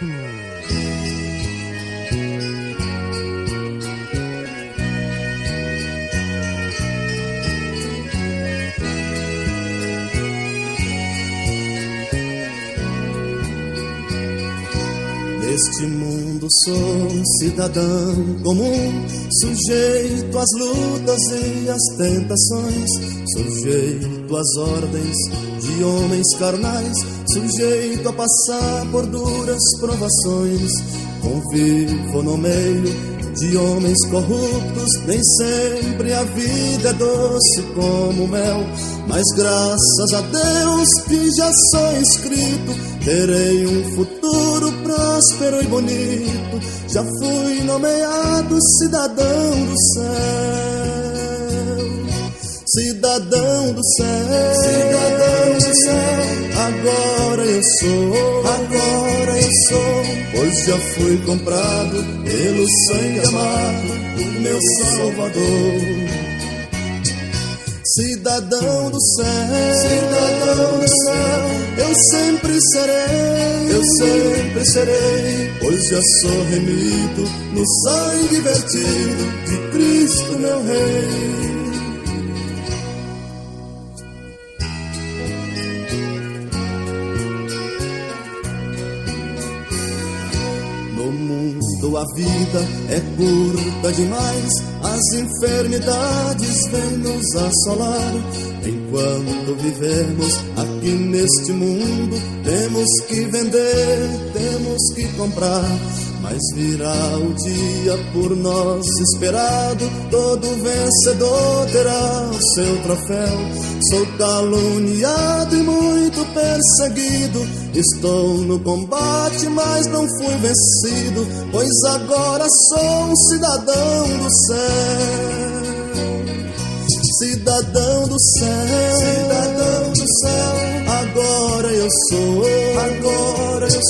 Neste mundo sou um cidadão comum, sujeito às lutas e às tentações, sujeito às ordens de homens carnais, sujeito a passar por duras provações. Convivo no meio de homens corruptos, nem sempre a vida é doce como mel, mas graças a Deus que já sou inscrito, terei um futuro próspero e bonito. Já fui nomeado cidadão do céu, cidadão do céu, cidadão do céu. Agora eu sou, pois já fui comprado pelo sangue amado do meu Salvador. Cidadão do céu, cidadão do céu, eu sempre serei, pois já sou remido no sangue vertido de Cristo meu Rei. A vida é curta demais, as enfermidades vêm nos assolar. Enquanto vivemos aqui neste mundo, temos que vender, temos que comprar. Mas virá o dia por nós esperado, todo vencedor terá o seu troféu. Sou caluniado e muito perseguido, estou no combate, mas não fui vencido, pois agora sou um cidadão do céu. Cidadão do céu, cidadão do céu, agora eu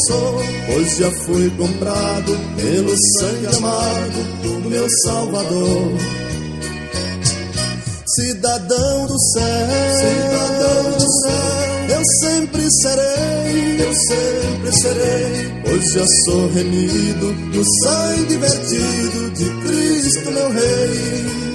sou, pois já fui comprado pelo sangue amado do meu Salvador. Cidadão do céu, cidadão do céu, eu sempre serei, pois já sou remido no sangue vertido de Cristo meu Rei.